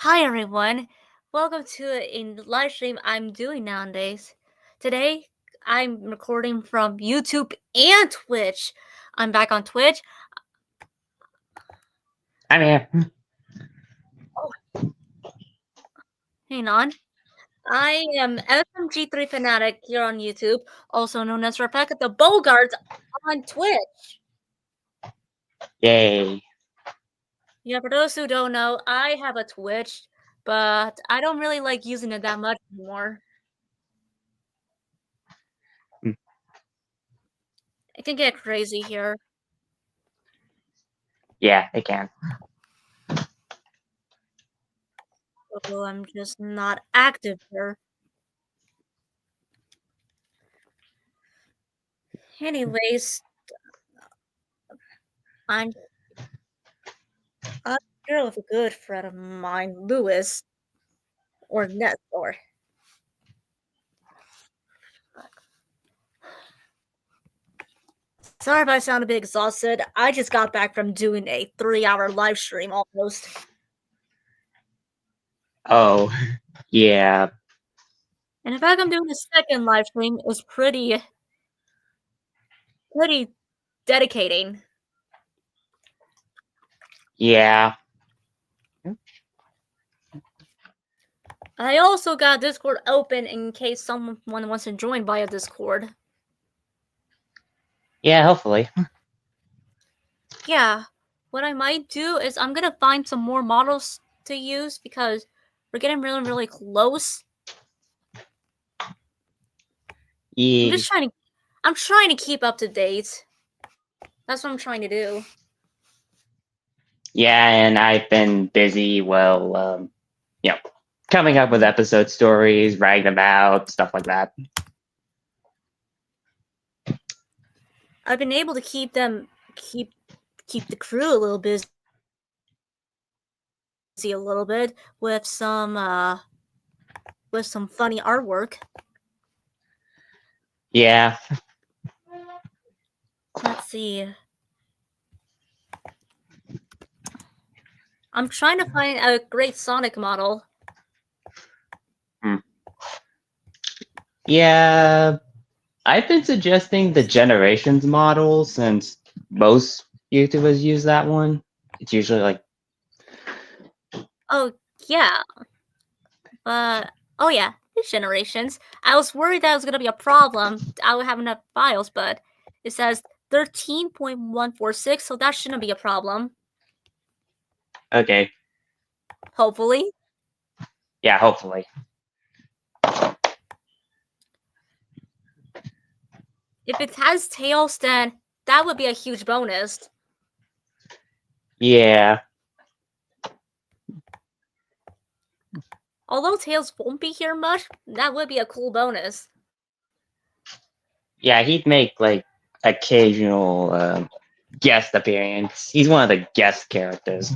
Hi everyone, welcome to a live stream I'm doing nowadays. Today I'm recording from YouTube and Twitch. I'm back on Twitch. I'm here. Hang on. I am FMG3 Fanatic here on YouTube, also known as Rebecca the Bogart on Twitch. Yay. Yeah, for those who don't know, I have a Twitch, but I don't really like using it that much anymore. It can get crazy here. Yeah, it can. So I'm just not active here. Anyways, I'm a girl with a good friend of mine, Lewis, or Nestor. Sorry if I sound a bit exhausted. I just got back from doing a 3-hour live stream almost. Oh, yeah. And in fact, I'm doing a second live stream. It was pretty dedicating. Yeah. I also got Discord open in case someone wants to join via Discord. Yeah, hopefully. Yeah, what I might do is I'm gonna find some more models to use because we're getting really close. Yeah. I'm trying to keep up to date. That's what I'm trying to do. Yeah, and I've been busy, coming up with episode stories, writing them out, stuff like that. I've been able to keep the crew a little busy a little bit with some funny artwork. Yeah. Let's see. I'm trying to find a great Sonic model. Yeah. I've been suggesting the Generations model since most YouTubers use that one. It's usually like. Oh, yeah. Oh yeah, these Generations. I was worried that was going to be a problem. I would have enough files, but it says 13.146, so that shouldn't be a problem. Okay. Hopefully. Yeah, hopefully. If it has tails, then that would be a huge bonus. Yeah. Although Tails won't be here much, that would be a cool bonus. Yeah, he'd make like occasional guest appearance. He's one of the guest characters.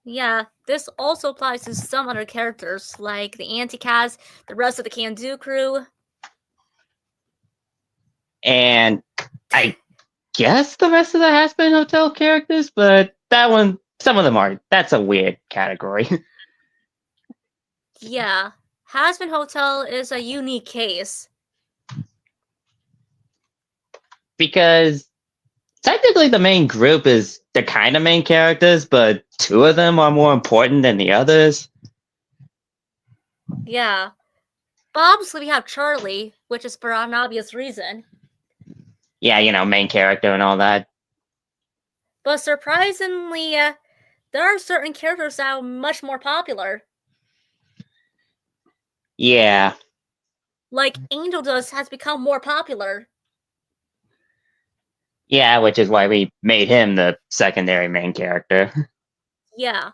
Yeah, this also applies to some other characters, like the Anti-Caz, the rest of the Can-Do crew. And I guess the rest of the Hazbin Hotel characters, but that one, some of them are. That's a weird category. Yeah, Hazbin Hotel is a unique case. Because technically the main group is the kind of main characters, but two of them are more important than the others. Yeah. But obviously we have Charlie, which is for an obvious reason. Yeah, main character and all that. But surprisingly, there are certain characters that are much more popular. Yeah. Like Angel Dust has become more popular. Yeah, which is why we made him the secondary main character. Yeah.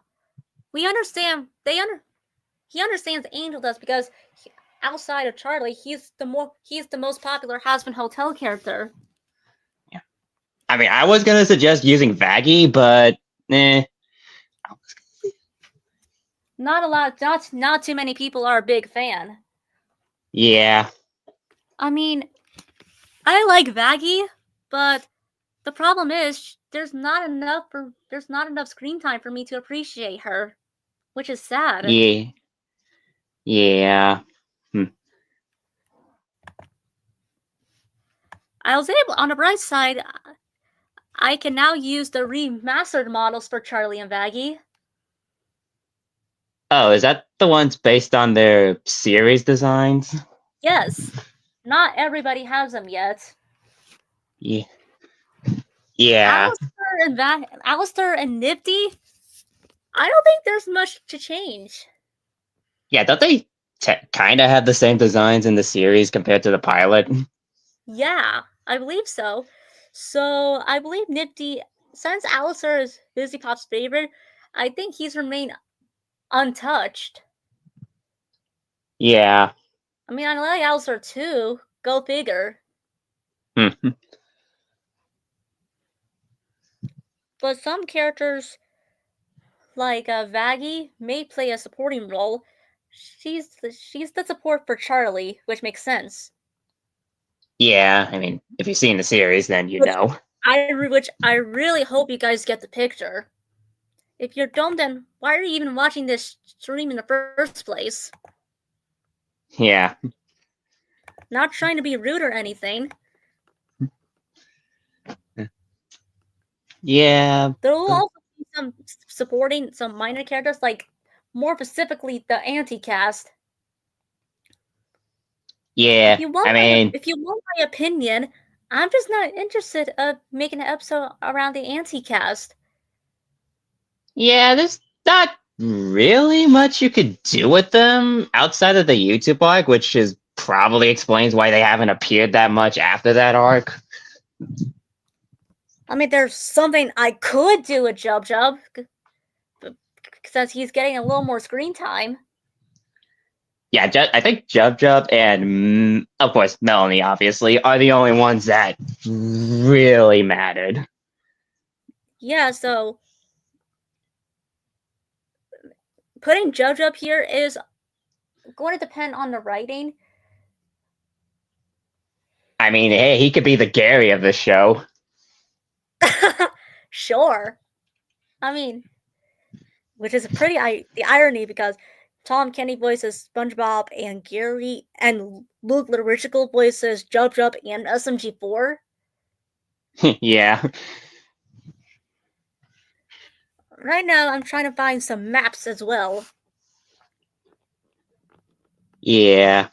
We understand. He understands Angel Dust because outside of Charlie, he's the most popular Hazbin Hotel character. Yeah. I mean, I was gonna suggest using Vaggie, but Not too many people are a big fan. Yeah. I mean, I like Vaggie, but The problem is there's not enough screen time for me to appreciate her, which is sad. Yeah. Yeah. I was able, on the bright side, I can now use the remastered models for Charlie and Vaggie. Oh, is that the ones based on their series designs? Yes, not everybody has them yet. Yeah. Yeah. Alistair and Nifty, I don't think there's much to change. Yeah, don't they kind of have the same designs in the series compared to the pilot? Yeah, I believe so. So I believe Nifty, since Alistair is Busy Pop's favorite, I think he's remained untouched. Yeah. I mean, I like Alistair too. Go figure. But some characters, like Vaggie, may play a supporting role. She's the support for Charlie, which makes sense. Yeah, I mean, if you've seen the series, then you know. Which I really hope you guys get the picture. If you don't, then why are you even watching this stream in the first place? Yeah. Not trying to be rude or anything. Yeah. There will also be some supporting some minor characters, like more specifically the anti-cast. Yeah. If you want my opinion, I'm just not interested of making an episode around the anti-cast. Yeah, there's not really much you could do with them outside of the YouTube arc, which is probably explains why they haven't appeared that much after that arc. I mean, there's something I could do with Jub Jub, since he's getting a little more screen time. Yeah, I think Jub Jub and, of course, Melanie, obviously, are the only ones that really mattered. Yeah, so putting Jub Jub here is going to depend on the writing. I mean, hey, he could be the Gary of the show. Sure. I mean, which is the irony, because Tom Kenny voices SpongeBob and Gary, and Luke Larichical voices Jub Jub and SMG4. Yeah. Right now, I'm trying to find some maps as well. Yeah.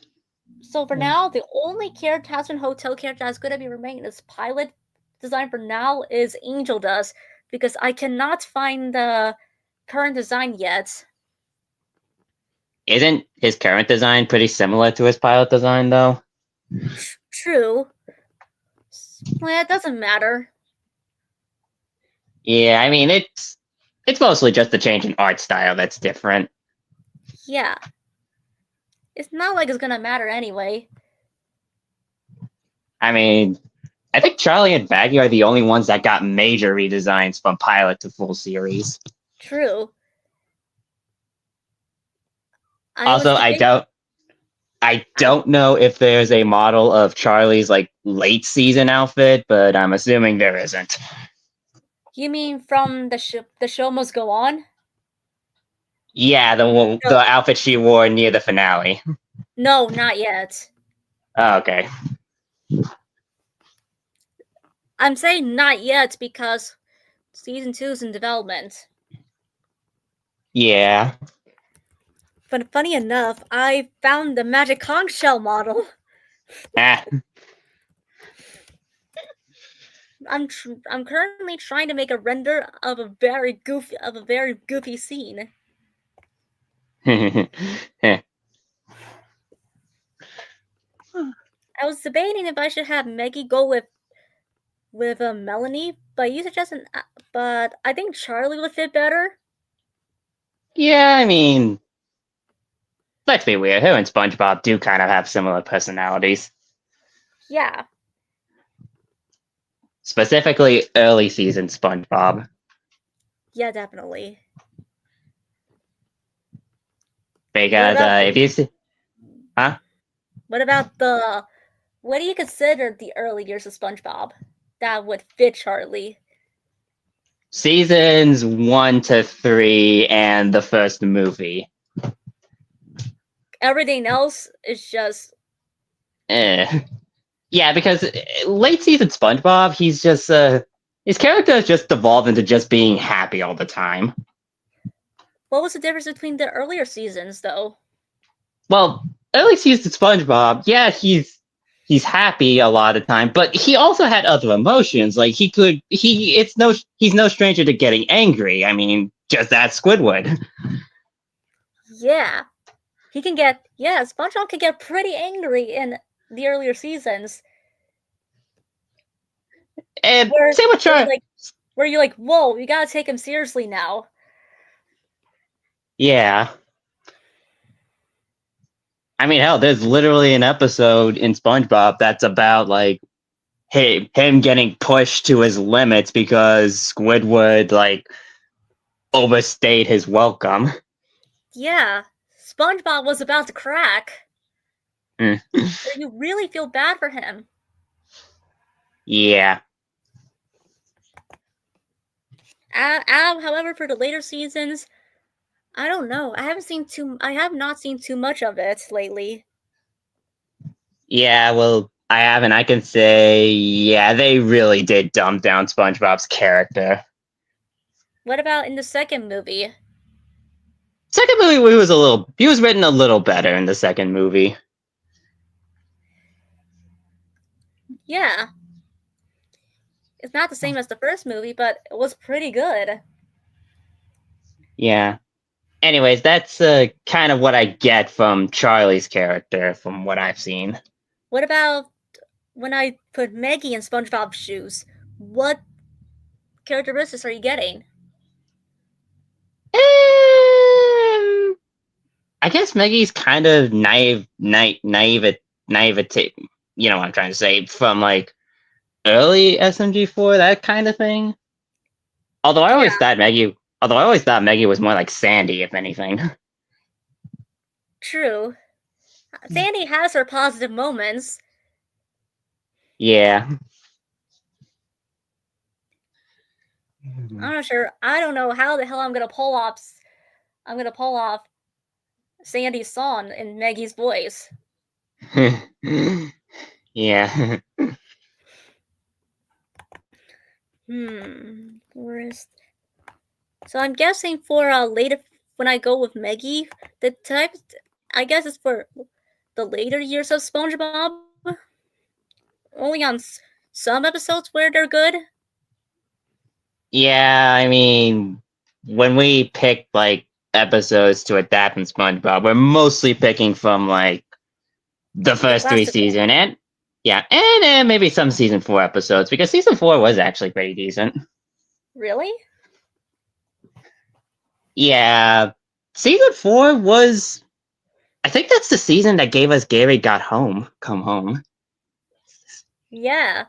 So for now, the only Tasman Hotel character that's going to be remaining as pilot design for now is Angel Dust, because I cannot find the current design yet. Isn't his current design pretty similar to his pilot design, though? True. Well, it doesn't matter. Yeah, I mean, it's mostly just a change in art style that's different. Yeah. It's not like it's gonna matter anyway. I mean, I think Charlie and Vaggie are the only ones that got major redesigns from pilot to full series. True. Also, I don't know if there's a model of Charlie's like late season outfit, but I'm assuming there isn't. You mean from the show must go on? Yeah, the outfit she wore near the finale. No, not yet. Oh, okay. I'm saying not yet because season 2 is in development. Yeah. But funny enough, I found the Magic Conch Shell model. Ah. I'm currently trying to make a render of a very goofy scene. I was debating if I should have Meggy go with Melanie, but you suggested, but I think Charlie would fit better. Yeah, I mean, let's be weird. Her and SpongeBob do kind of have similar personalities. Yeah. Specifically, early season SpongeBob. Yeah, definitely. Because if you see, huh? What about what do you consider the early years of SpongeBob? that would fit Charlie. Seasons 1 to 3 and the first movie. Everything else is just Yeah, because late season SpongeBob, he's just his character has just devolved into just being happy all the time. What was the difference between the earlier seasons, though? Well, early season SpongeBob, yeah, he's happy a lot of the time, but he also had other emotions. Like he's no stranger to getting angry. I mean, just ask Squidward. Yeah. SpongeBob can get pretty angry in the earlier seasons. And same with Charlie. Where you're like, whoa, you gotta take him seriously now. Yeah. I mean, hell, there's literally an episode in SpongeBob that's about like him getting pushed to his limits because Squidward like overstayed his welcome. Yeah, SpongeBob was about to crack. Mm. You really feel bad for him. Yeah. However, for the later seasons, I don't know. I have not seen too much of it lately. Yeah, well, I haven't. I can say, yeah, they really did dumb down SpongeBob's character. What about in the second movie? Second movie he was written a little better in the second movie. Yeah. It's not the same as the first movie, but it was pretty good. Yeah. Anyways, that's kind of what I get from Charlie's character from what I've seen. What about when I put Maggie in SpongeBob's shoes? What characteristics are you getting? I guess Maggie's kind of naive. You know what I'm trying to say, from like early SMG4, that kind of thing. Although I always thought Maggie was more like Sandy, if anything. True. Sandy has her positive moments. Yeah. I'm not sure. I don't know how the hell I'm gonna pull off Sandy's song in Maggie's voice. Yeah. Worst. So I'm guessing for later when I go with Maggie, the type I guess it's for the later years of SpongeBob. Only on some episodes where they're good. Yeah, I mean, when we pick like episodes to adapt in SpongeBob, we're mostly picking from like the first 3 seasons, and yeah, and maybe some season 4 episodes, because season 4 was actually pretty decent. Really? Yeah, season 4 was. I think that's the season that gave us Gary Come Home. Yeah.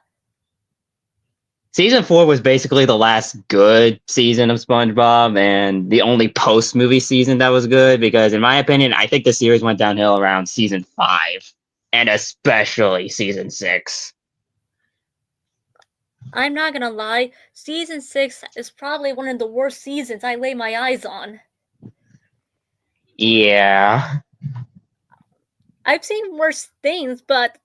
Season 4 was basically the last good season of SpongeBob and the only post-movie season that was good, because in my opinion, I think the series went downhill around season 5, and especially season 6. I'm not gonna lie, season 6 is probably one of the worst seasons I lay my eyes on. Yeah. I've seen worse things, but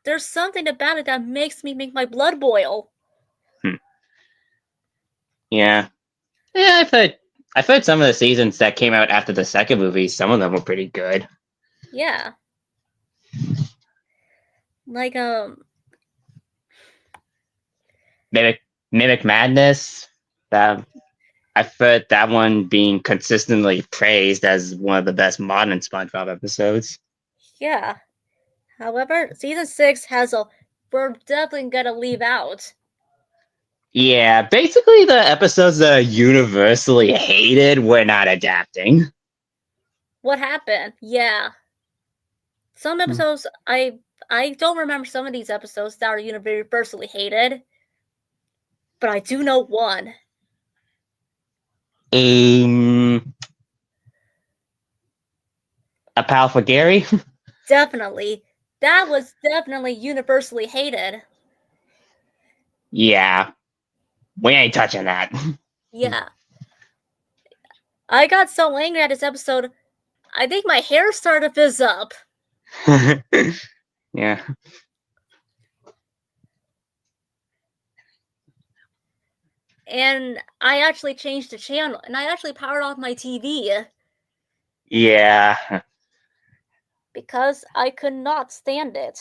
there's something about it that makes me make my blood boil. Yeah. Yeah, I've heard some of the seasons that came out after the second movie, some of them were pretty good. Yeah. Like, Mimic Madness, that I've heard that one being consistently praised as one of the best modern SpongeBob episodes. Yeah. However, season 6 has we're definitely gonna leave out. Yeah, basically the episodes that are universally hated were not adapting. What happened? Yeah. Some episodes, I don't remember some of these episodes that are universally hated, but I do know one. A Pal for Gary? Definitely. That was definitely universally hated. Yeah, we ain't touching that. Yeah. I got so angry at this episode, I think my hair started to fizz up. Yeah. And I actually changed the channel, and I actually powered off my TV. Yeah. Because I could not stand it.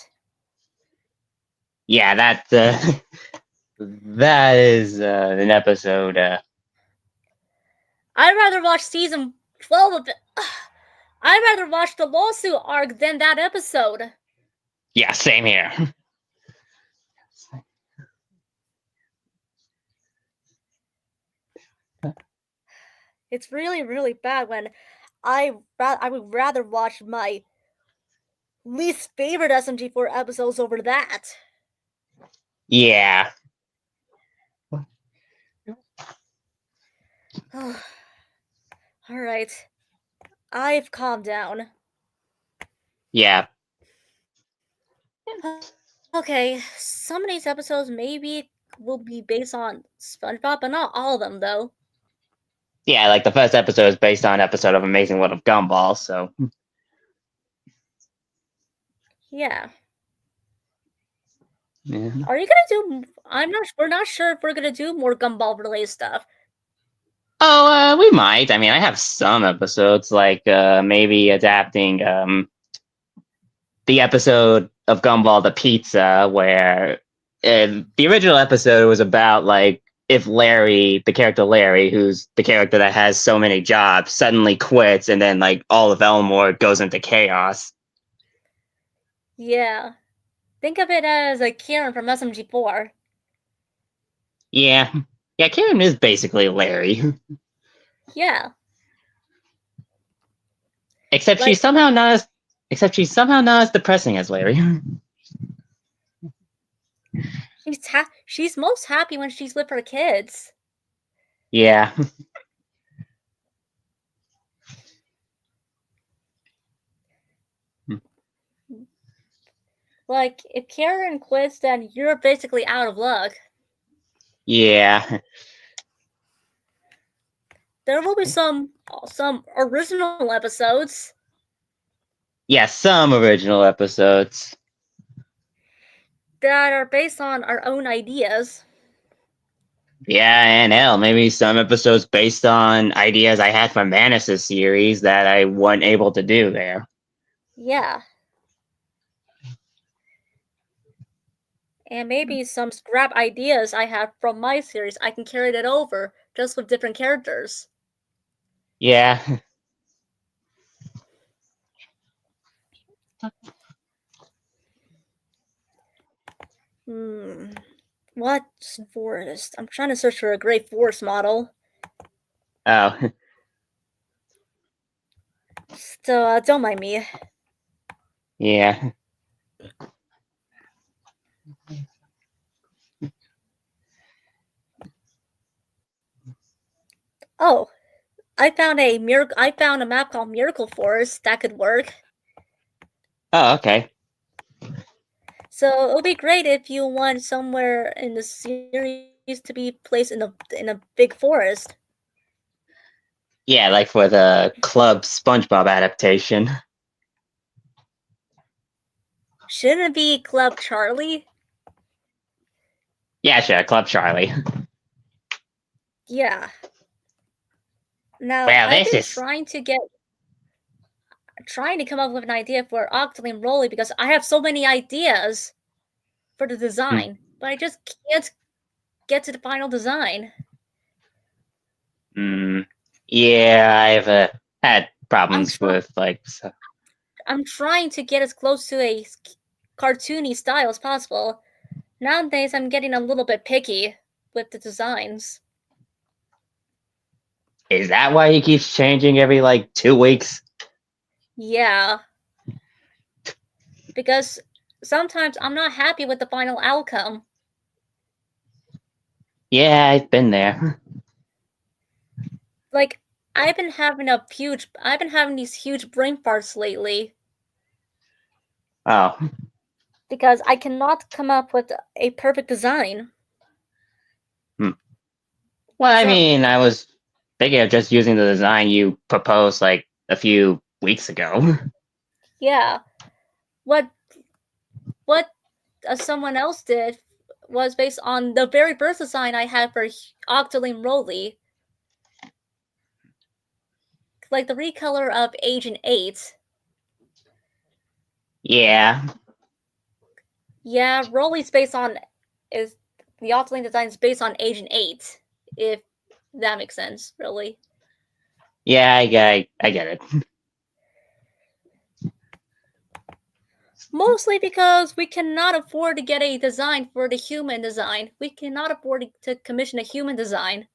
Yeah, that that is an episode. I'd rather watch season 12 of it. I'd rather watch the lawsuit arc than that episode. Yeah, same here. It's really, really bad when I would rather watch my least favorite SMG4 episodes over that. Yeah. Alright. I've calmed down. Yeah. Okay, some of these episodes maybe will be based on SpongeBob, but not all of them, though. Yeah, like the first episode is based on an episode of Amazing World of Gumball, so. Yeah. Yeah. Are you gonna do? We're not sure if we're gonna do more Gumball related stuff. Oh, we might. I mean, I have some episodes, like maybe adapting the episode of Gumball the Pizza, where the original episode was about like if Larry, the character Larry, who's the character that has so many jobs, suddenly quits, and then like all of Elmore goes into chaos. Yeah. Think of it as a Karen from SMG4. Yeah. Yeah, Karen is basically Larry. Yeah. Except Like, she's somehow not as depressing as Larry. she's most happy when she's with her kids. Yeah. Like, if Karen quits, then you're basically out of luck. Yeah. There will be some original episodes. Yeah, some original episodes. That are based on our own ideas. Yeah, and hell, maybe some episodes based on ideas I had from Manus' series that I wasn't able to do there. Yeah. And maybe some scrap ideas I have from my series, I can carry that over, just with different characters. Yeah. What's forest? I'm trying to search for a great forest model. Oh. So, don't mind me. Yeah. Oh, I found a map called Miracle Forest that could work. Oh, okay. So it would be great if you want somewhere in the series to be placed in a big forest. Yeah, like for the Club SpongeBob adaptation. Shouldn't it be Club Charlie? Yeah, sure, Club Charlie. Yeah. Now Well, I've this been is trying to come up with an idea for Octoly and Rolly because I have so many ideas for the design, but I just can't get to the final design. Yeah, I've had problems with like. So. I'm trying to get as close to a cartoony style as possible. Nowadays, I'm getting a little bit picky with the designs. Is that why he keeps changing every like 2 weeks? Yeah. Because sometimes I'm not happy with the final outcome. Yeah, I've been there. Like, I've been having these huge brain farts lately. Oh. Because I cannot come up with a perfect design. Well, I So mean, I was thinking of just using the design you proposed like a few weeks ago. yeah, what what someone else did was based on the very first design I had for Octoling Roly, like the recolor of Agent 8. Yeah. Yeah, Roly's based on is the Octoling design is based on Agent 8, if that makes sense, really. Yeah, I get it. Mostly because we cannot afford to get a design for the human design. We cannot afford to commission a human design.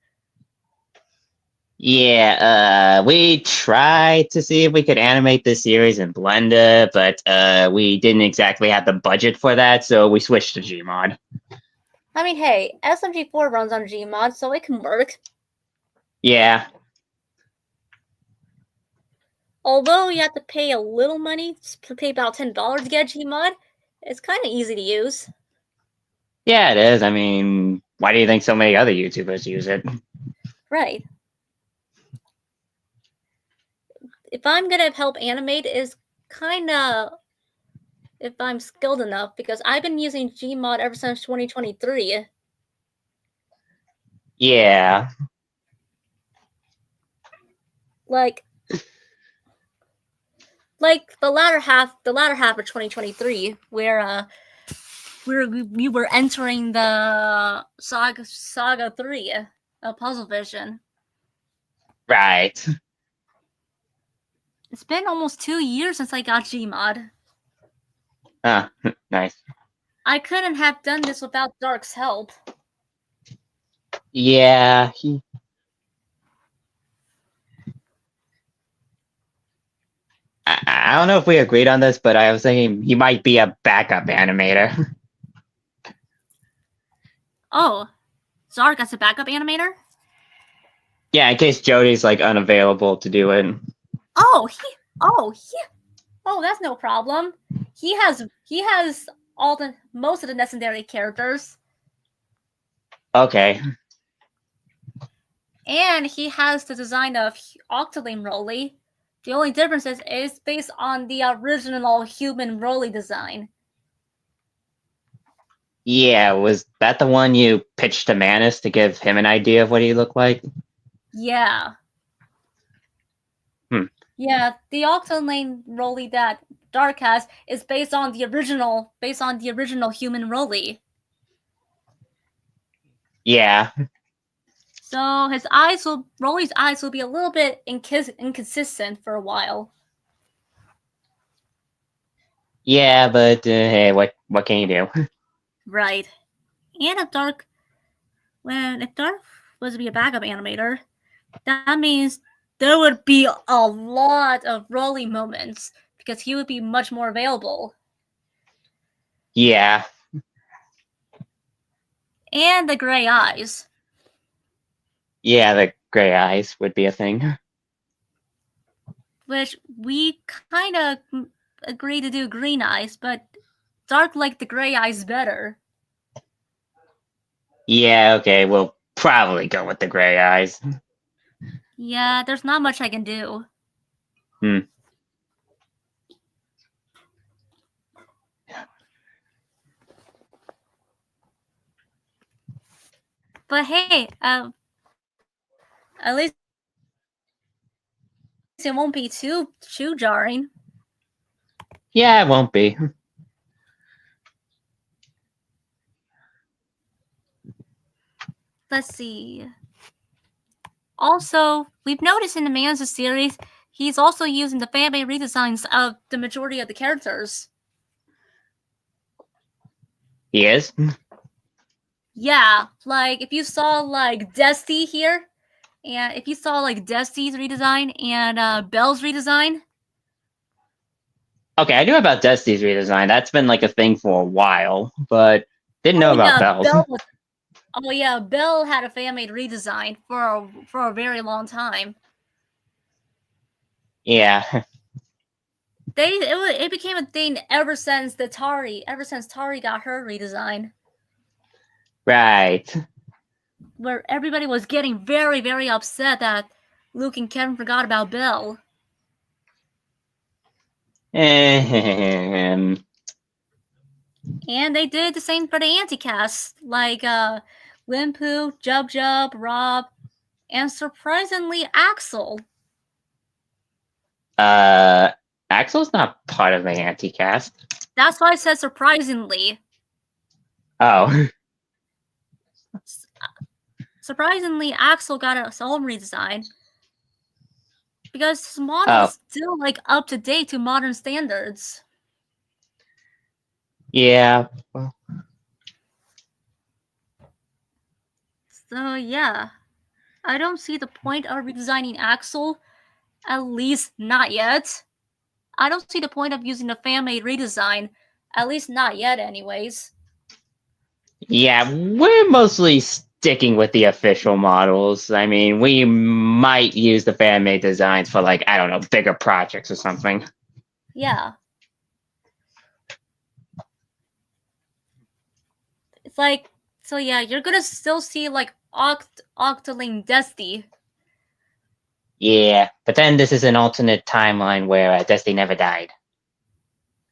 Yeah, we tried to see if we could animate this series in Blender, but we didn't exactly have the budget for that, so we switched to Gmod. I mean, hey, SMG4 runs on Gmod, so it can work. Yeah. Although you have to pay a little money, to pay about $10 to get Gmod, it's kind of easy to use. Yeah, it is. I mean, why do you think so many other YouTubers use it? Right. If I'm gonna help animate, is kind of if I'm skilled enough, because I've been using Gmod ever since 2023. Yeah. Like the latter half of 2023, where we were entering the Saga 3 of Puzzle Vision. Right. It's been almost 2 years since I got Gmod. Ah, nice. I couldn't have done this without Dark's help. Yeah. I don't know if we agreed on this, but I was thinking he might be a backup animator. Oh, Zark as a backup animator? Yeah, in case Jody's like unavailable to do it. Oh, that's no problem. He has most of the necessary characters. Okay. And he has the design of Octoling Roly. The only difference is it's based on the original human Roly design. Yeah, was that the one you pitched to Manus to give him an idea of what he looked like? Yeah. Yeah, the Octoling Roly that Dark has is based on the original human Roly. Yeah. So Roly's eyes will be a little bit inconsistent for a while. Yeah, but hey, what can you do? Right. And if Dark was to be a backup animator, that means there would be a lot of Roly moments because he would be much more available. Yeah. And the gray eyes. Yeah, the gray eyes would be a thing. Which we kind of agreed to do green eyes, but Dark liked the gray eyes better. Yeah, okay, we'll probably go with the gray eyes. Yeah, there's not much I can do. But hey, at least it won't be too jarring. Yeah, it won't be. Let's see. Also, we've noticed in the Manza series, he's also using the fan-made redesigns of the majority of the characters. He is? Yeah, like if you saw like Dusty here, and if you saw like Dusty's redesign and Belle's redesign. Okay, I knew about Dusty's redesign. That's been like a thing for a while, but didn't know about Belle's. Oh yeah, Belle had a fan-made redesign for a very long time. Yeah. It became a thing ever since Tari got her redesign. Right. where everybody was getting very, very upset that Luke and Kevin forgot about Bill. And And they did the same for the anti-cast, like Wimpu, Jub Jub, Rob, and surprisingly Axel. Axel's not part of the anti-cast. That's why I said surprisingly. Oh. Surprisingly, Axel got a own redesign because his model is still like up to date to modern standards. Yeah. So yeah, I don't see the point of redesigning Axel, at least not yet. I don't see the point of using the fan-made redesign, at least not yet anyways. Yeah, we're mostly sticking with the official models. I mean, we might use the fan-made designs for, like, I don't know, bigger projects or something. Yeah. It's like, so yeah, you're gonna still see like Octoling Dusty. Yeah, but then this is an alternate timeline where Dusty never died.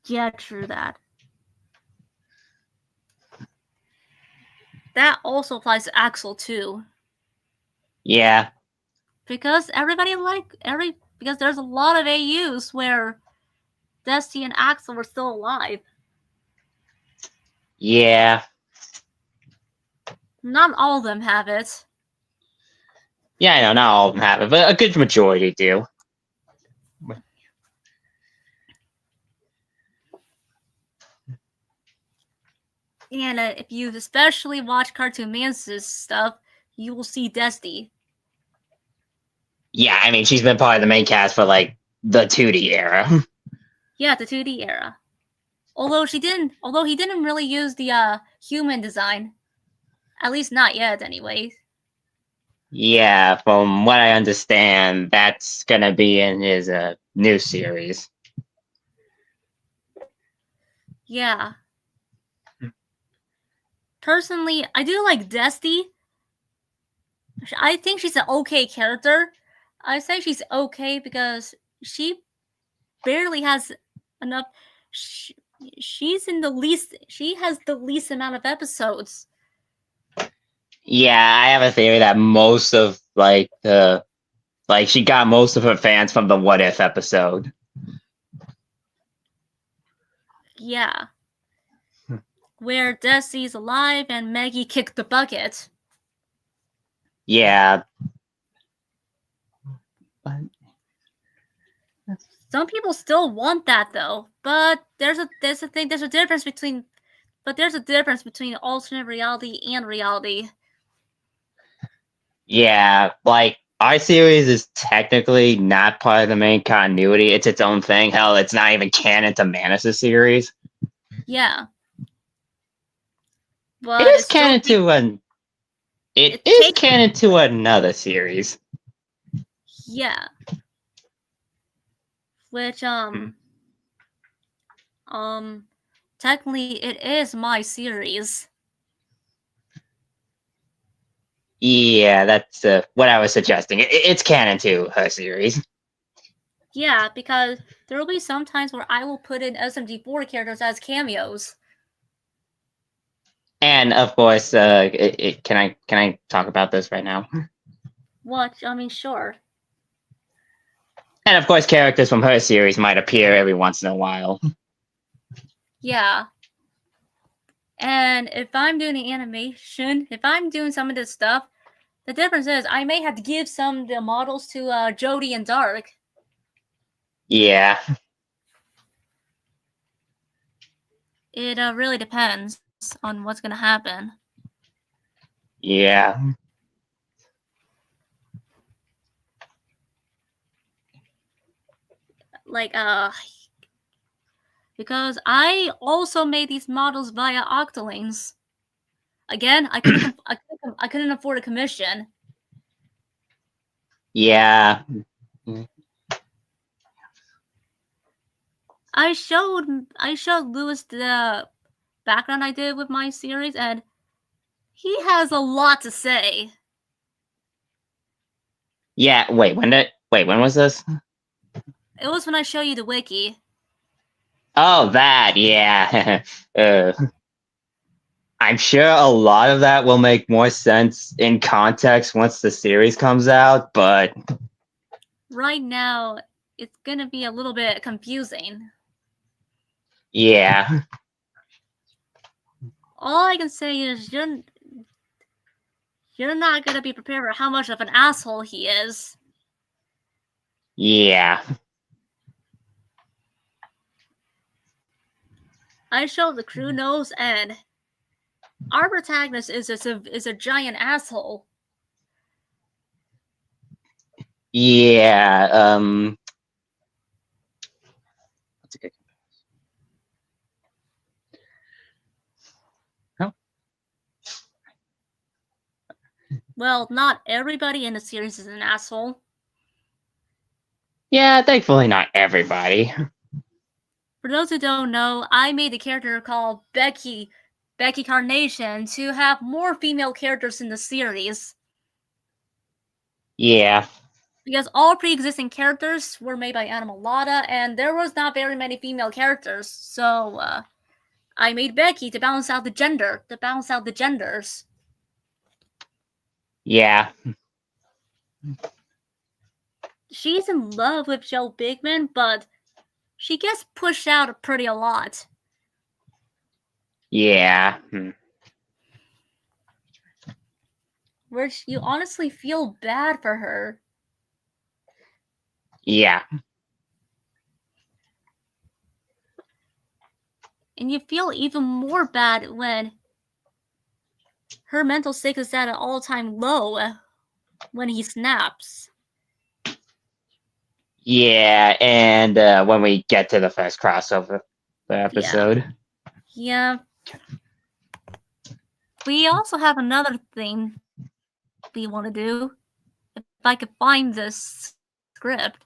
Yeah, true that. That also applies to Axel too. Yeah. Because because there's a lot of AUs where Dusty and Axel were still alive. Yeah. Not all of them have it. Yeah, I know, not all of them have it, but a good majority do. And if you especially watch Cartoon Man's stuff, you will see Dusty. Yeah, I mean, she's been part of the main cast for, like, the 2D era. Yeah, the 2D era. Although he didn't really use the human design. At least not yet, anyway. Yeah, from what I understand, that's gonna be in his new series. Yeah. Personally, I do like Dusty. I think she's an okay character. I say she's okay because she barely has enough. She's in the least. She has the least amount of episodes. Yeah, I have a theory that most of she got most of her fans from the What If episode. Yeah. Where Dusty's alive and Maggie kicked the bucket. Yeah. Some people still want that though, but there's a difference between alternate reality and reality. Yeah, like our series is technically not part of the main continuity. It's its own thing. Hell, it's not even canon to Manus' series. Yeah. But it is canon canon to another series. Yeah. Which technically it is my series. Yeah, that's what I was suggesting. It's canon to her series. Yeah, because there will be some times where I will put in SMG4 characters as cameos. And of course, can I talk about this right now? What? I mean, sure. And of course, characters from her series might appear every once in a while. Yeah. And if I'm doing the animation, if I'm doing some of this stuff, the difference is I may have to give some of the models to Jody and Dark. Yeah. It really depends on what's going to happen. Yeah. Like, because I also made these models via Octolings. Again, I couldn't afford a commission. Yeah. I showed Lewis the background I did with my series, and he has a lot to say. Yeah, wait, when was this? It was when I show you the wiki. Oh, that, yeah. I'm sure a lot of that will make more sense in context once the series comes out, but Right now, it's gonna be a little bit confusing. yeah. All I can say is you're not gonna be prepared for how much of an asshole he is. Yeah. I showed the crew knows, and our protagonist is a giant asshole. Yeah, that's a good. Oh. Well, not everybody in the series is an asshole. Yeah, thankfully not everybody. For those who don't know, I made a character called Becky Carnation to have more female characters in the series. Yeah. Because all pre-existing characters were made by Animalada, and there was not very many female characters, so I made Becky to balance out the genders. Yeah. She's in love with Joe Bigman, but she gets pushed out pretty a lot. Yeah. Which you honestly feel bad for her. Yeah. And you feel even more bad when her mental state is at an all-time low when he snaps. Yeah, and when we get to the first crossover episode. Yeah. We also have another thing we want to do. If I could find this script.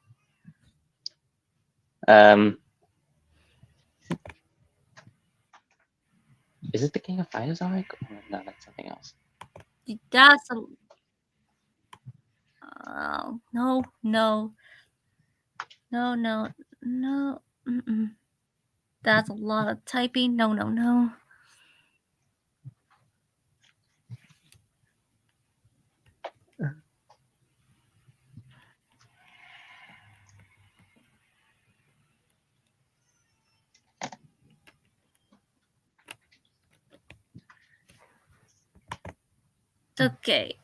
Is it the King of Fighters arc? No, that's something else. That's a... no. Mm-mm. That's a lot of typing. No. Okay.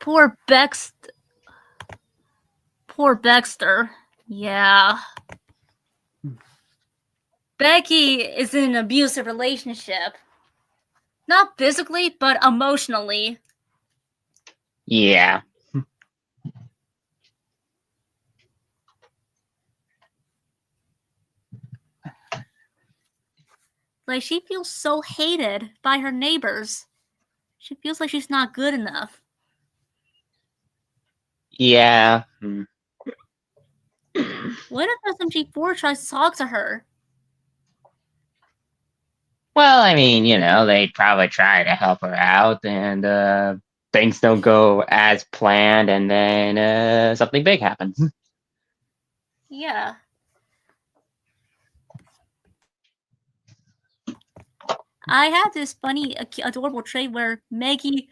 Poor Baxter. Yeah. Becky is in an abusive relationship. Not physically, but emotionally. Yeah. Like, she feels so hated by her neighbors. She feels like she's not good enough. Yeah. What if SMG4 tries to talk to her? Well, I mean, they'd probably try to help her out, and things don't go as planned, and then something big happens. Yeah. I had this funny, adorable trait where Maggie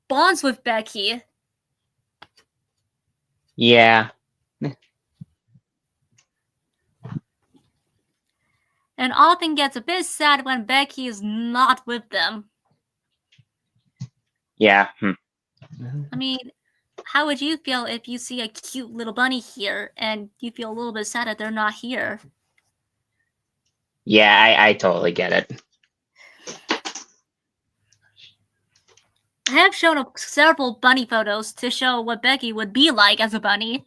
bonds with Becky. Yeah. And often gets a bit sad when Becky is not with them. Yeah. I mean, how would you feel if you see a cute little bunny here and you feel a little bit sad that they're not here? Yeah, I totally get it. I have shown several bunny photos to show what Becky would be like as a bunny.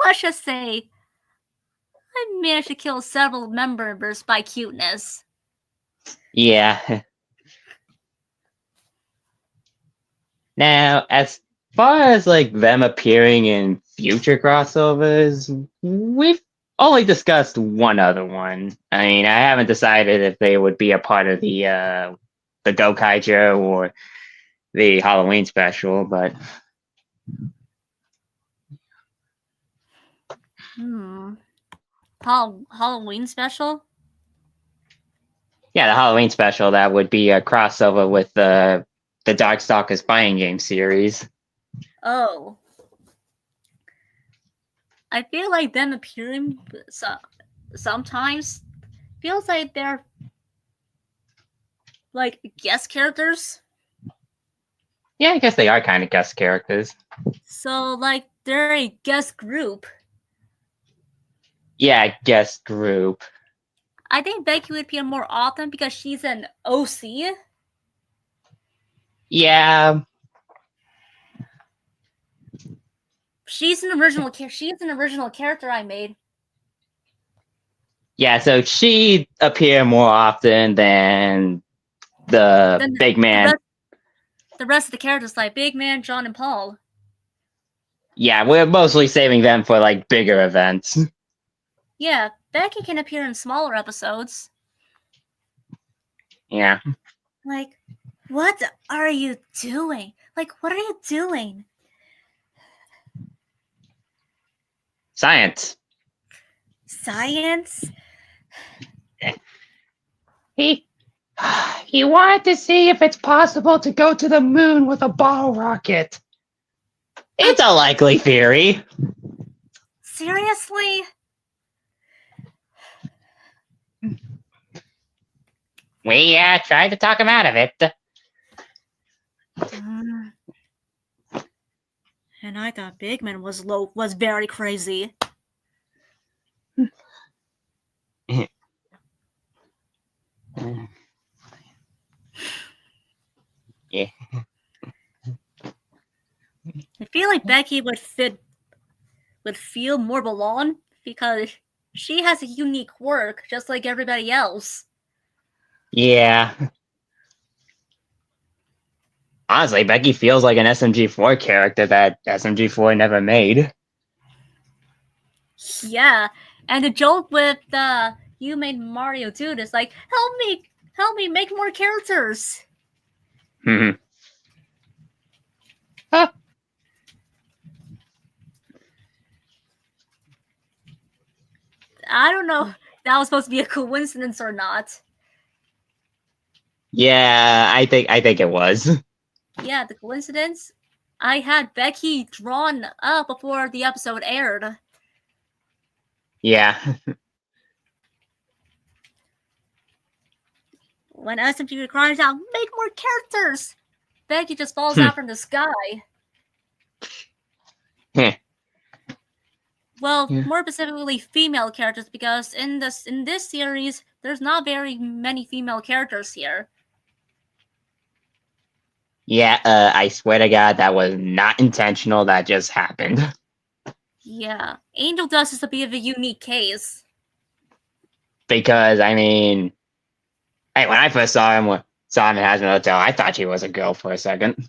Let's just say I managed to kill several members by cuteness. Yeah. Now, as far as like them appearing in future crossovers, we've only discussed one other one. I mean, I haven't decided if they would be a part of the the Gokaiger or the Halloween special, but Halloween special? yeah, the Halloween special, that would be a crossover with the Darkstalkers fighting game series. Oh. I feel like them appearing sometimes feels like they're like guest characters. Yeah, I guess they are kind of guest characters. So like they're a guest group. Yeah, guest group. I think Becky would appear more often because she's an OC. Yeah. She's an original character I made. Yeah, so she'd appear more often than the big man. The rest of the characters, like Big Man, John, and Paul. Yeah, we're mostly saving them for like bigger events. Yeah, Becky can appear in smaller episodes. Yeah. Like, what are you doing? Like, what are you doing? Science. Science? He wanted to see if it's possible to go to the moon with a bottle rocket. It's a likely theory. Seriously? We tried to talk him out of it. And I thought Big Man was very crazy. Yeah. I feel like Becky would feel more belong because she has a unique quirk just like everybody else. Yeah. Honestly, Becky feels like an SMG4 character that SMG4 never made. Yeah, and the joke with you made Mario Dude is like, help me make more characters. Hmm. Huh. I don't know if that was supposed to be a coincidence or not. Yeah, I think it was. Yeah, the coincidence. I had Becky drawn up before the episode aired. Yeah. When SMG cries out, make more characters! Becky just falls out from the sky. Well, more specifically, female characters, because in this series, there's not very many female characters here. Yeah, I swear to God, that was not intentional. That just happened. Yeah, Angel Dust is a bit of a unique case. Because, I mean, hey, when I first saw him in Hazmat Hotel, I thought she was a girl for a second.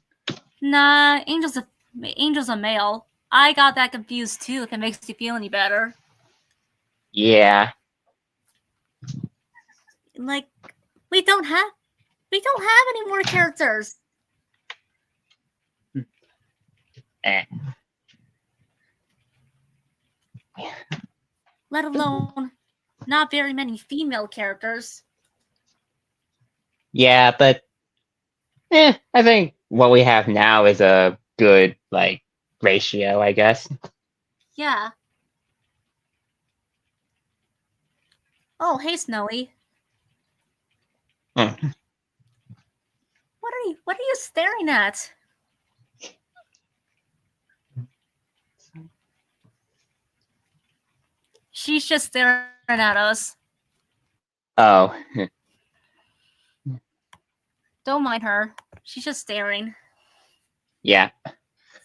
Nah, Angel's a male. I got that confused too, if it makes you feel any better. Yeah. Like, we don't have any more characters. Let alone not very many female characters. Yeah, but I think what we have now is a good like ratio, I guess. Yeah. Oh, hey, Snowy. Hmm. What are you staring at? She's just staring at us. Oh. Don't mind her. She's just staring. Yeah.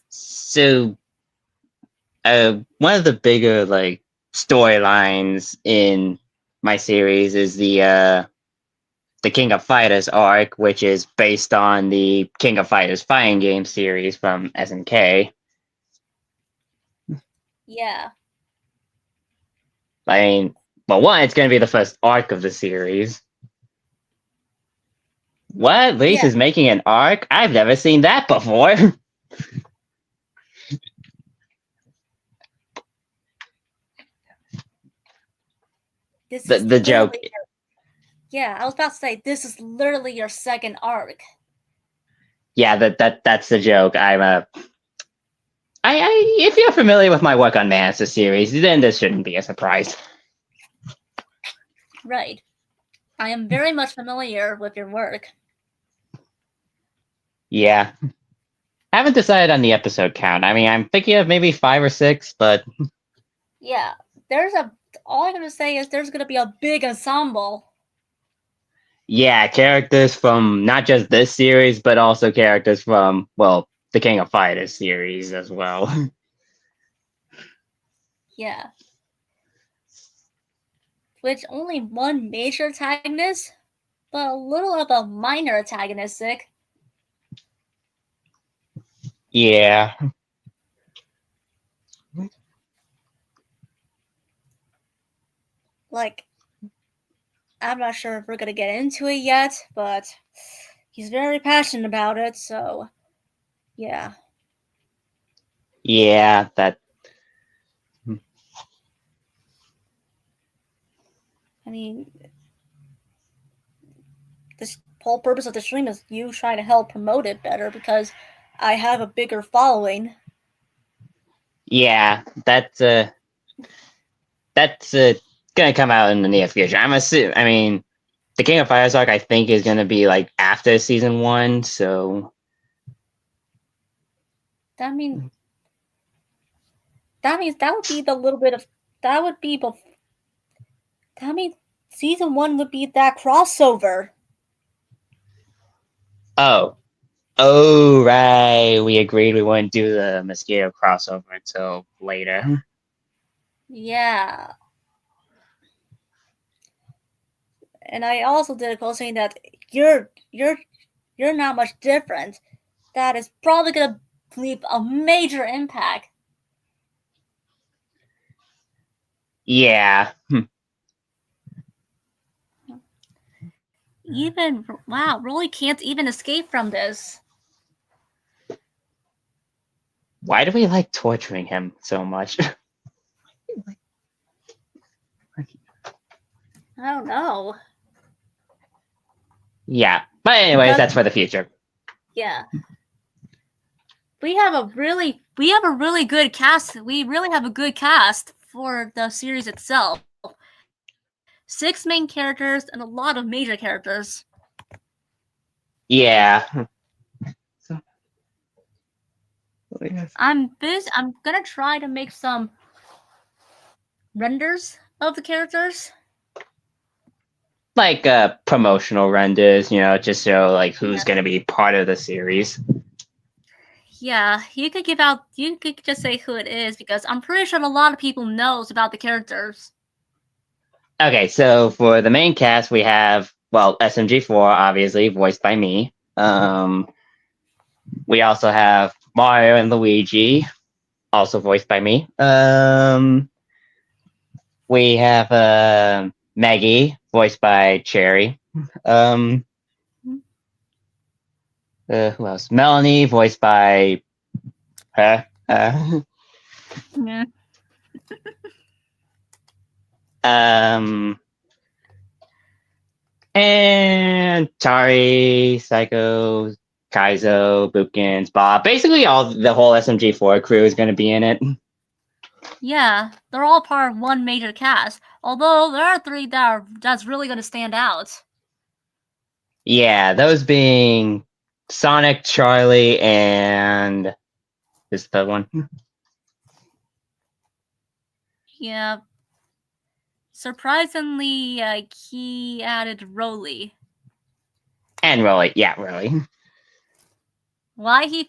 So, one of the bigger like storylines in my series is the King of Fighters arc, which is based on the King of Fighters fighting game series from SNK. Yeah. I mean, well, one, it's going to be the first arc of the series. What? Reese Yeah. is making an arc? I've never seen that before. This the is the joke. literally yeah, I was about to say this is literally your second arc. Yeah, that's the joke. If you're familiar with my work on Master series, then this shouldn't be a surprise. Right. I am very much familiar with your work. Yeah. I haven't decided on the episode count. I mean, I'm thinking of maybe 5 or 6, but Yeah, all I'm gonna say is there's gonna be a big ensemble. yeah, characters from not just this series, but also characters from, well, the King of Fighters series as well. Yeah. Which only one major antagonist, but a little of a minor antagonistic. Yeah. Like, I'm not sure if we're gonna get into it yet, but he's very passionate about it, so yeah. Yeah, that. I mean, this whole purpose of the stream is you try to help promote it better because I have a bigger following. Yeah, that's gonna come out in the near future. I mean, the King of Fighters arc I think is gonna be like after season 1, so That means that would be the little bit of that would be that means season 1 would be that crossover. Oh right, we agreed we wouldn't do the Mosquito crossover until later. Yeah. And I also did a quote saying that you're not much different. That is probably gonna leave a major impact. Yeah. Even wow, Rolly can't even escape from this. Why do we like torturing him so much? I don't know. Yeah, but anyways, that's for the future. Yeah. We have a really good cast. We really have a good cast for the series itself. 6 main characters and a lot of major characters. Yeah. I'm gonna try to make some renders of the characters. Like promotional renders, just show like who's gonna be part of the series. Yeah, you could just say who it is because I'm pretty sure a lot of people knows about the characters. Okay, so for the main cast we have, well, SMG4 obviously voiced by me. We also have Mario and Luigi, also voiced by me. We have Maggie, voiced by Cherry. Who else? Melanie, voiced by her. Yeah. And Tari, Psycho, Kaizo, Boopkins, Bob. Basically, the whole SMG4 crew is going to be in it. Yeah, they're all part of one major cast. Although there are 3 that's really going to stand out. Yeah, those being Sonic, Charlie, and this third one. Yeah. Surprisingly, he added Rolly. And Rolly, yeah, Rolly. Why he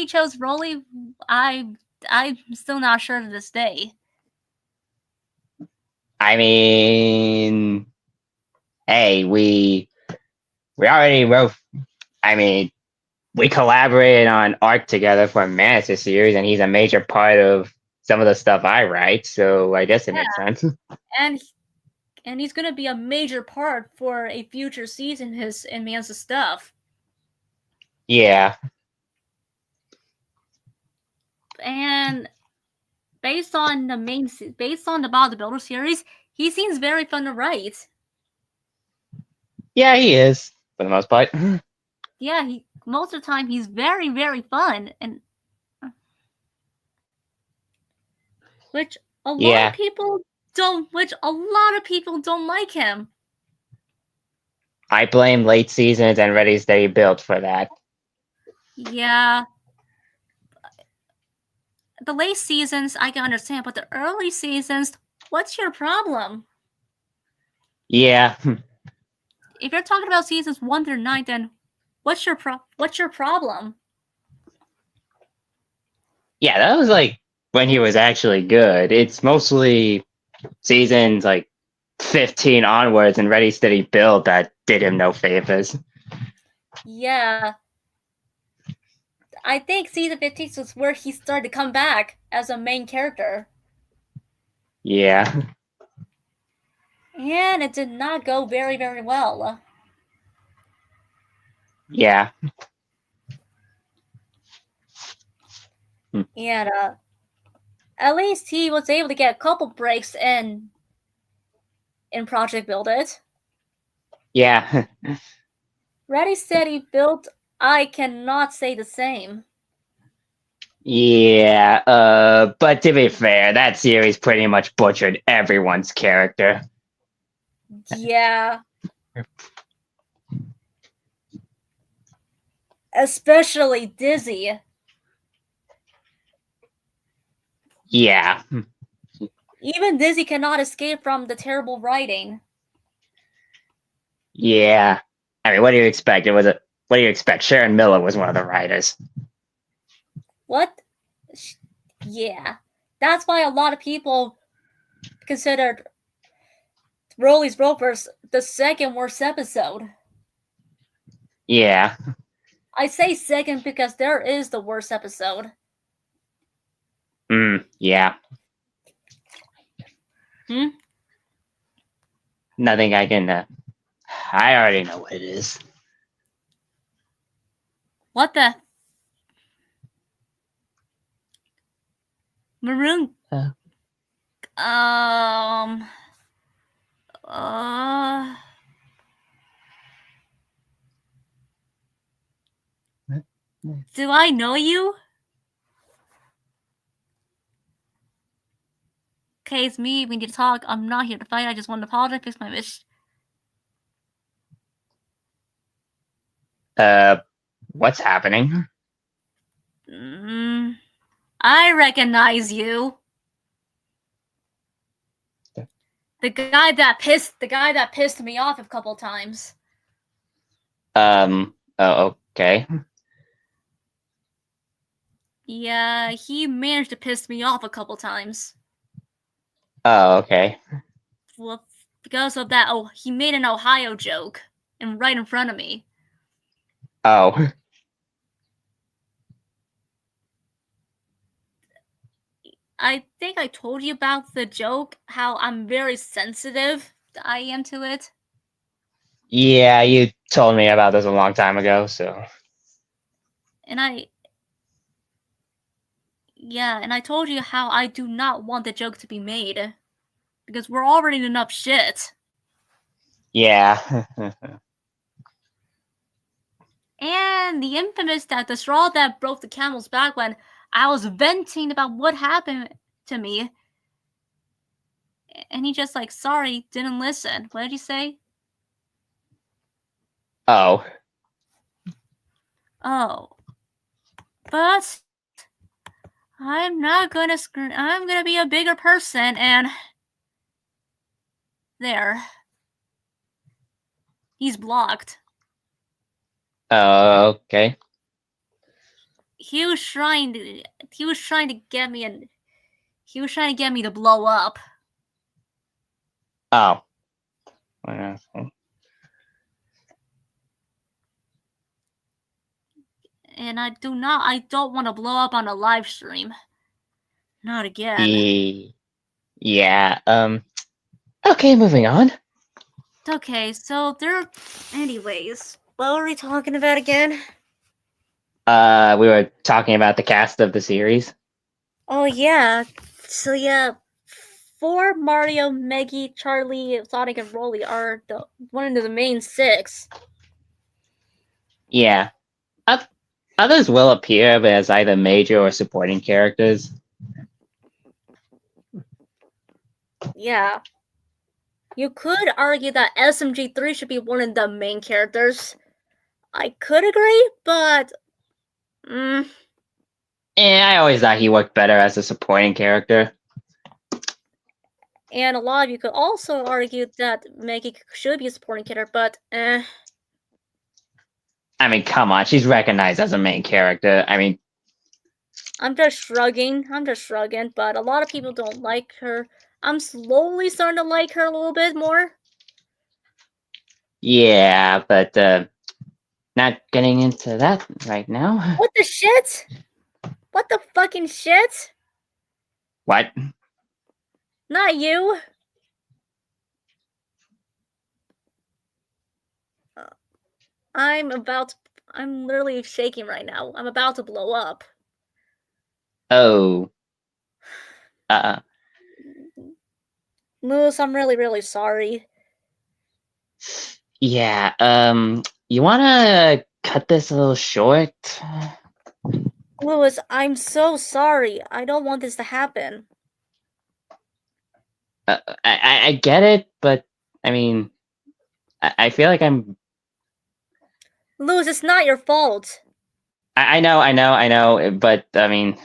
chose Rolly, I'm still not sure to this day. I mean, hey, we already wrote. I mean, we collaborated on art together for a Mantis series, and he's a major part of some of the stuff I write. So I guess it makes sense. and he's gonna be a major part for a future season in Man's Stuff. Yeah. And based on the Bob the Builder series, he seems very fun to write. Yeah, he is for the most part. Yeah, most of the time he's very, very fun, and which a lot of people don't like him. I blame late seasons and Ready Steady Build for that. Yeah. The late seasons I can understand, but the early seasons, what's your problem? Yeah. If you're talking about seasons 1 through 9, then what's your problem? Yeah, that was like when he was actually good. It's mostly seasons like 15 onwards and Ready Steady Build that did him no favors. Yeah. I think season 15 was where he started to come back as a main character. Yeah. And it did not go very, very well. Yeah. And at least he was able to get a couple breaks in Project Build It. Yeah. Ready Steady Build, I cannot say the same. Yeah, but to be fair, that series pretty much butchered everyone's character. Yeah. Especially Dizzy. Yeah. Even Dizzy cannot escape from the terrible writing. Yeah. I mean, what do you expect? What do you expect? Sharon Miller was one of the writers. What? Yeah. That's why a lot of people considered Rolly's Ropers the second worst episode. Yeah. I say second because there is the worst episode. Yeah. Nothing I can. I already know what it is. What the? Maroon. Do I know you? Okay, it's me. We need to talk. I'm not here to fight. I just want to apologize. Fix my wish. What's happening? I recognize you. The guy that pissed me off a couple times. Oh, okay. Yeah, he managed to piss me off a couple times. Oh, okay. Well, because of that, he made an Ohio joke and right in front of me. Oh. I think I told you about the joke, how I'm very sensitive I am to it. Yeah, you told me about this a long time ago, so. And I told you how I do not want the joke to be made. Because we're already in enough shit. Yeah. And the infamous that the straw that broke the camel's back when I was venting about what happened to me. And he just like, sorry, didn't listen. What did he say? Oh. Oh. But I'm gonna be a bigger person and there. He's blocked. Okay. He was trying to get me to blow up. Oh. And I don't want to blow up on a live stream. Not again. Yeah. Okay, moving on. Okay, so anyways, what were we talking about again? We were talking about the cast of the series. Oh yeah. So yeah, 4 Mario, Meggy, Charlie, Sonic, and Rolly are one of the main 6. Yeah. Others will appear as either major or supporting characters. Yeah. You could argue that SMG3 should be one of the main characters. I could agree, but I always thought he worked better as a supporting character. and a lot of you could also argue that Meggy should be a supporting character, but I mean, come on, she's recognized as a main character. I mean, I'm just shrugging, but a lot of people don't like her. I'm slowly starting to like her a little bit more. yeah, but not getting into that right now. What the shit? What the fucking shit? What? Not you. I'm literally shaking right now. I'm about to blow up. Oh. Moose, I'm really, really sorry. Yeah, you wanna cut this a little short? Lewis, I'm so sorry. I don't want this to happen. I get it, but I mean, I feel like I'm. Lewis, it's not your fault. I know, but I mean,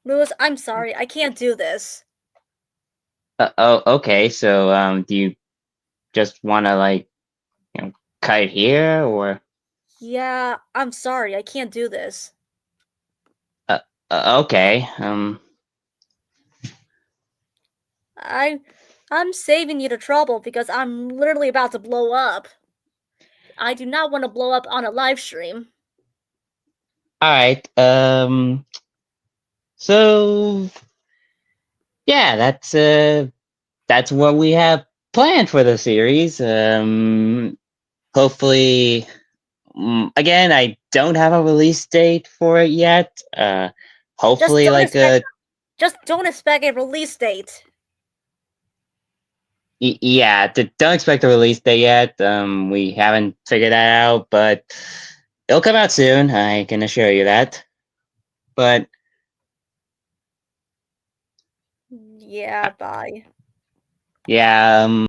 Lewis, I'm sorry. I can't do this. oh, okay. So, do you just want to cut it here, or? Yeah, I'm sorry. I can't do this. Okay. I'm saving you the trouble because I'm literally about to blow up. I do not want to blow up on a live stream. All right. So yeah, that's what we have planned for the series. Hopefully, again, I don't have a release date for it yet. Hopefully, just don't expect a release date. Yeah, don't expect a release date yet. We haven't figured that out, but it'll come out soon. I can assure you that. But Yeah, bye. yeah,